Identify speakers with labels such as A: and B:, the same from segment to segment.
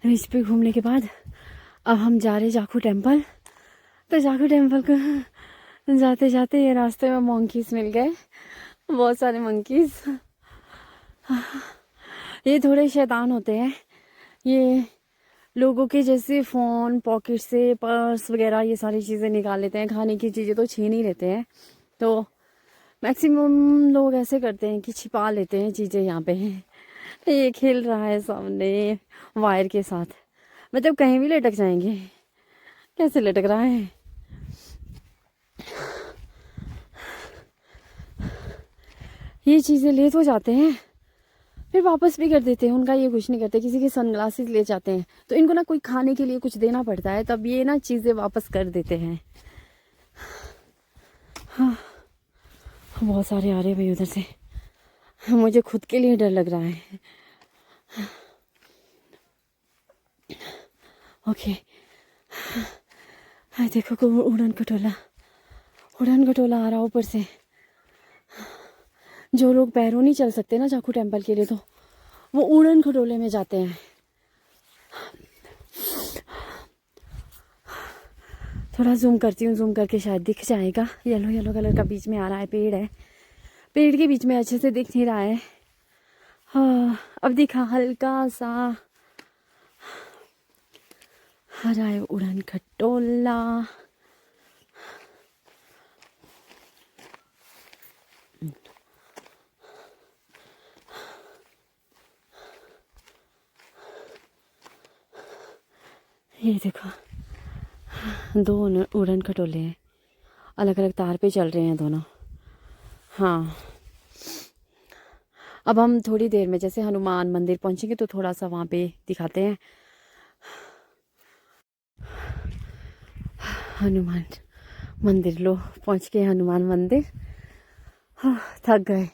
A: Rich पे घूमने के बाद अब हम जा रहे जाखू टेम्पल। तो जाखू टेम्पल को जाते जाते ये रास्ते में मंकीज मिल गए, बहुत सारे मंकीज। ये थोड़े शैतान होते हैं, ये लोगों के जैसे फ़ोन पॉकेट से पर्स वगैरह ये सारी चीज़ें निकाल लेते हैं, खाने की चीज़ें तो छीन ही लेते हैं। तो मैक्सिमम लोग ऐसे करते हैं कि छिपा लेते हैं चीज़ें यहाँ पे। ये खेल रहा है सामने वायर के साथ, मतलब कहीं भी लटक जाएंगे। कैसे लटक रहा है? ये चीज़ें ले तो जाते हैं फिर वापस भी कर देते हैं, उनका ये कुछ नहीं करते। किसी के सनग्लासेस ले जाते हैं तो इनको ना कोई खाने के लिए कुछ देना पड़ता है, तब ये ना चीज़ें वापस कर देते हैं। हाँ, बहुत सारे आ रहे हैं भाई उधर से, मुझे खुद के लिए डर लग रहा है। ओके, हाँ देखो को उड़न खटोला आ रहा ऊपर से। जो लोग पैरों नहीं चल सकते ना जाखू टेम्पल के लिए, तो वो उड़न खटोले में जाते हैं। थोड़ा जूम करती हूँ, जूम करके शायद दिख जाएगा। येलो येलो कलर का बीच में आ रहा है, पेड़ है, पेड़ के बीच में अच्छे से दिख नहीं रहा है। हाँ अब दिखा हल्का सा, आ रहा है उड़न खटोला। ये देखो दो उड़न खटोले हैं, अलग अलग तार पे चल रहे हैं दोनों। हाँ अब हम थोड़ी देर में जैसे हनुमान मंदिर पहुंचेंगे तो थोड़ा सा वहाँ पे दिखाते हैं। हनुमान मंदिर, लो पहुंच गए हनुमान मंदिर। हाँ थक गए,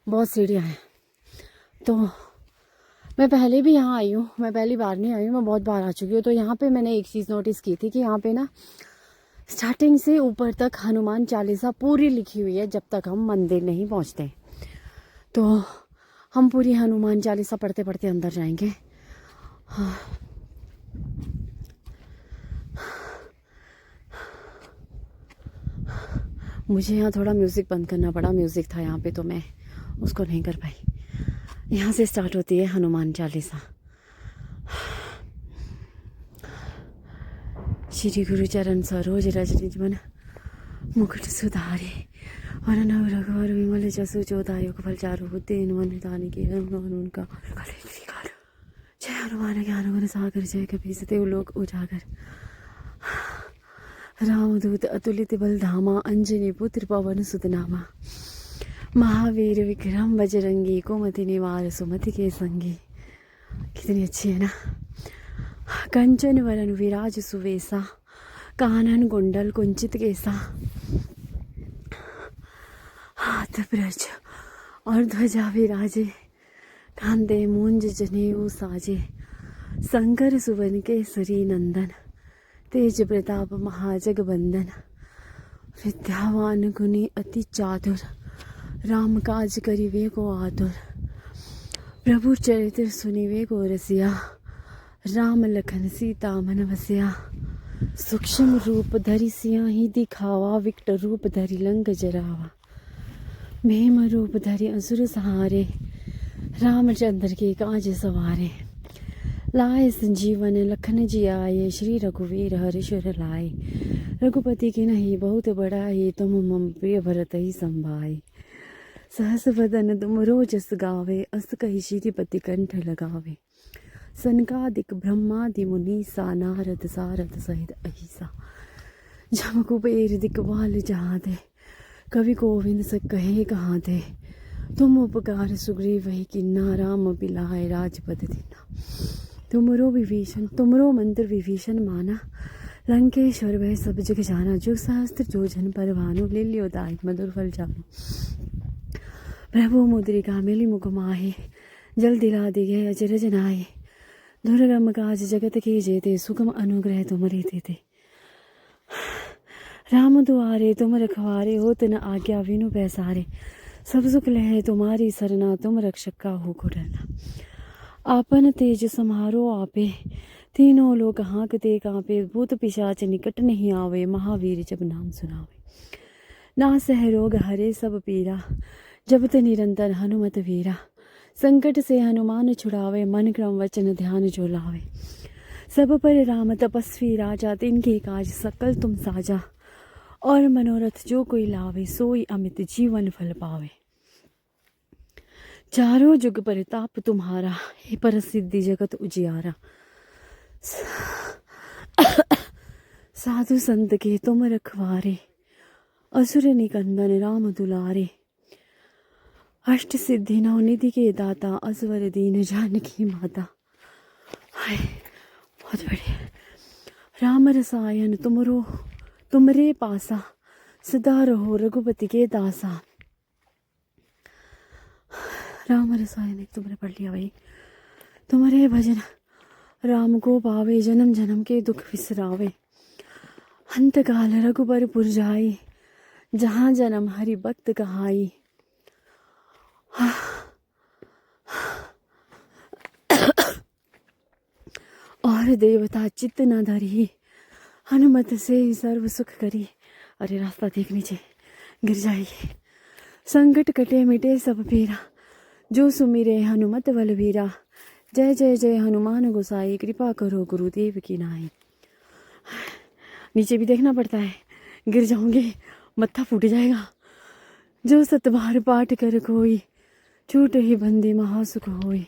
A: बहुत सीढ़ियाँ हैं। तो मैं पहले भी यहाँ आई हूँ, मैं पहली बार नहीं आई हूँ, मैं बहुत बार आ चुकी हूँ। तो यहाँ पे मैंने एक चीज़ नोटिस की थी कि यहाँ पे ना स्टार्टिंग से ऊपर तक हनुमान चालीसा पूरी लिखी हुई है जब तक हम मंदिर नहीं पहुँचते। तो हम पूरी हनुमान चालीसा पढ़ते पढ़ते अंदर जाएंगे। हाँ मुझे यहाँ थोड़ा म्यूज़िक बंद करना पड़ा, म्यूज़िक था यहाँ पे तो मैं उसको नहीं कर पाई। यहाँ से स्टार्ट होती है हनुमान चालीसा। श्री गुरु चरण सरोज रज निज मन मुकुट सुधारे और नव रघुवर विमल जसु जोदायक फल चारु बुद्धि मन दान की हनुमान का जय हनुमान ज्ञान गुण सागर जय कपीस देव लोक उजागर रामदूत अतुलित बल धामा अंजनी पुत्र पवन सुत नामा महावीर विक्रम बजरंगी कुमति निवार सुमति के संगी। कितनी अच्छी है ना। कंचन वरन विराज सुवेसा कानन कुंडल कुंचित केसा हाथ ब्रज और ध्वजा विराजे कांधे मूंज जनेऊ साजे शंकर सुवन केसरी नंदन तेज प्रताप महाजगबंदन विद्यावान गुणी अति चातुर राम काज करिवे को आतुर प्रभु चरित्र सुनिवे को रसिया राम लखन सीता मन बसिया सूक्ष्म रूप धरि सियाहि दिखावा विकट रूप धरि लंक जरावा भीम रूप धरि असुर सहारे रामचंद्र के काज सवारे लाए संजीवन लखन जियाए श्री रघुवीर हर्षुर लाए रघुपति की नहीं बहुत बड़ाई तुम मम प्रिय भरत ही संभाई सहस वदन तुम रोजस गावे अस कहि श्रीपति कंठ लगावे सनकादिक ब्रह्मादि मुनीसा नारद सारद सहित अहिसा जम कुबेर दिकपाल जहाँ दे कवि गोविंद से कहे कहाँ दे तुम उपकार सुग्रीव वही किन्ना राम बिलाए राजपद दीना तुमरो विभीषण तुमरो मंत्र विभीषण माना लंकेश्वर वह सब जग जाना जो सहस्त्र जो जन पर भानु ले लियो दाय मधुर फल जानो प्रभु मुद्रिका मिली मुख माहे जल दिला दिए अजरज नाये दुर्गम काज जगत के जेते सुगम अनुग्रह तुमरे देते राम दुआरे तुम रखवारे हो तन आज्ञा विनु पैसारे सब सुख लहे तुम्हारी सरना तुम रक्षक का हो को डरना आपन तेज समारो आपे, तीनों लोग हाँकते कांपे, भूत पिशाच निकट नहीं आवे, महावीर जब नाम सुनावे। ना सह रोग हरे सब पीरा, जपत निरंतर हनुमत वीरा। संकट से हनुमान छुड़ावे, मन क्रम वचन ध्यान जो लावे। सब पर राम तपस्वी राजा, तिनके काज सकल तुम साजा। और मनोरथ जो कोई लावे, सोई अमित जीवन फल पावे। चारों जुग परिताप तुम्हारा, हे प्रसिद्धि जगत उजियारा। साधु संत के तुम रखवारे, असुर निकंदन राम दुलारे। अष्ट सिद्धि नौ निधि के दाता, असवर दीन जानकी माता। हाय बहुत बढ़िया। राम रसायन तुमरे पासा, सदा रहो रघुपति के दासा। राम रसायन एक तुमने पढ़ लिया भाई। तुम्हारे भजन राम को पावे, जन्म जन्म के दुख विसरावे। अंत काल रघुबर पुर जाई, जहाँ जन्म हरि भक्त कहाई। और देवता चित्त न धरी, हनुमत से ही सर्व सुख करी। अरे रास्ता देख नीचे गिर जाएगी। संकट कटे मिटे सब पीरा, जो सुमिरे हनुमत बलवीरा। जय जय जय हनुमान गोसाई, कृपा करो गुरुदेव की नाई। नीचे भी देखना पड़ता है, गिर जाऊंगी मत्था फूट जाएगा। जो सतबार पाठ कर कोई, छूट ही बंदे महासुख होई।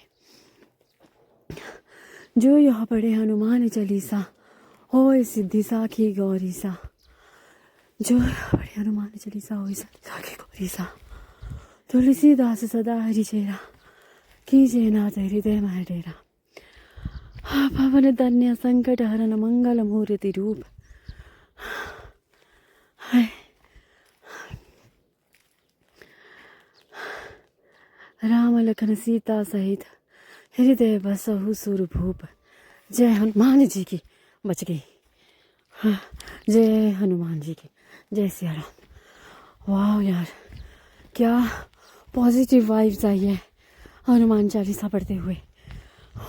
A: जो यह पढ़े हनुमान चालीसा, होए सिद्धि साखी गौरी सा। जो यह पढ़े हनुमान चालीसा, होए सिद्धि साखी गौरी सा। तुलसीदास सदा हरिचेरा, कीजिए नाथ हृदय मह डेरा। पवन धन्य संकट हरन, मंगल मूर्ति रूप। राम लखन सीता सहित, हृदय बसहु सुरभूप। जय हनुमान जी की, बच गई। जय हनुमान जी की, जय सिया राम। वाह यार, क्या पॉजिटिव वाइब्स आई है हनुमान चालीसा पढ़ते हुए।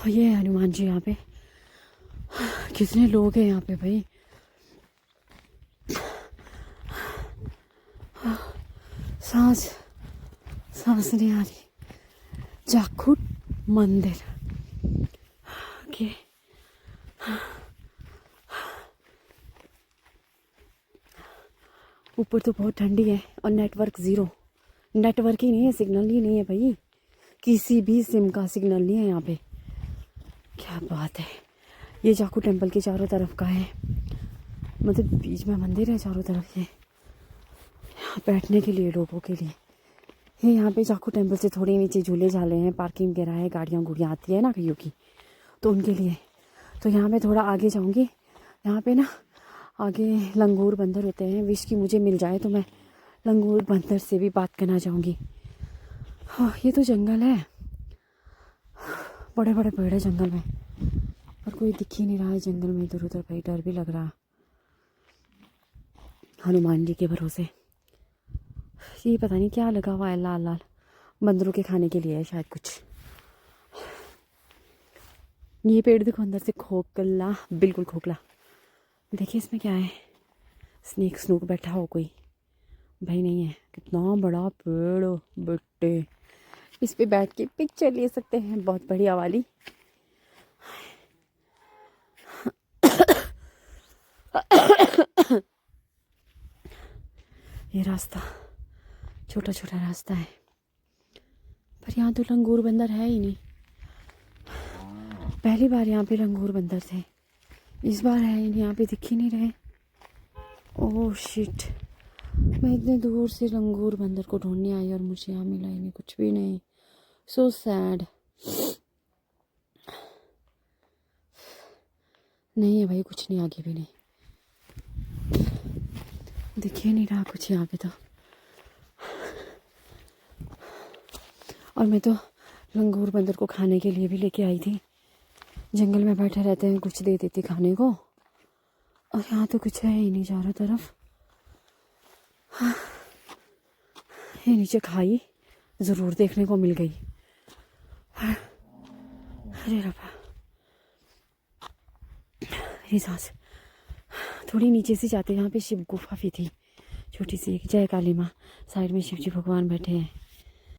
A: ये हनुमान जी यहाँ पे, कितने लोग हैं यहाँ पे भाई। सांस नहीं आ रही। जाखुट मंदिर के ऊपर तो बहुत ठंडी है और नेटवर्क ज़ीरो। नेटवर्क ही नहीं है, सिग्नल ही नहीं है भाई। किसी भी सिम का सिग्नल नहीं है यहाँ पे। क्या बात है। ये जाखू टेम्पल के चारों तरफ का है, मतलब बीच में मंदिर है चारों तरफ। ये यहाँ बैठने के लिए, लोगों के लिए। ये यहाँ पे जाखू टेम्पल से थोड़े नीचे झूले झाले हैं, पार्किंग वगैरह है, गाड़ियाँ गुड़ियाँ आती है ना कईयों की, तो उनके लिए। तो यहाँ पे थोड़ा आगे जाऊँगी। यहाँ पे ना आगे लंगूर बंदर होते हैं। विश की मुझे मिल जाए तो मैं लंगूर बंदर से भी बात करना चाहूँगी। हाँ, ये तो जंगल है, बड़े बड़े पेड़ है जंगल में, पर कोई दिख ही नहीं रहा है जंगल में इधर उधर। भाई डर भी लग रहा हनुमान जी के भरोसे। ये पता नहीं क्या लगा हुआ है, लाल लाल, बंदरों के खाने के लिए है शायद कुछ। ये पेड़ देखो अंदर से खोखला, बिल्कुल खोखला। देखिए इसमें क्या है, स्नेक स्नूक बैठा हो कोई? भाई नहीं है। कितना बड़ा पेड़ बेटे, इस पे बैठ के पिक्चर ले सकते हैं बहुत बढ़िया वाली। ये रास्ता छोटा छोटा रास्ता है, पर यहाँ तो लंगूर बंदर है ही नहीं। पहली बार यहाँ पे लंगूर बंदर थे, इस बार है ही नहीं, यहाँ पे दिख ही नहीं रहे। ओह शिट, मैं इतने दूर से लंगूर बंदर को ढूंढने आई और मुझे यहाँ मिला ही नहीं, कुछ भी नहीं। So sad. नहीं है भाई, कुछ नहीं, आगे भी नहीं दिख ही नहीं रहा कुछ यहाँ पे तो। और मैं तो लंगूर बंदर को खाने के लिए भी लेके आई थी। जंगल में बैठे रहते हैं, कुछ दे देती खाने को, और यहाँ तो कुछ है ही नहीं चारों तरफ। ये नीचे खाई ज़रूर देखने को मिल गई। अरे रब्बा, ये सांस थोड़ी नीचे से जाते, यहाँ पे शिव गुफा भी थी छोटी सी एक। जय काली माँ। साइड में शिव जी भगवान बैठे हैं।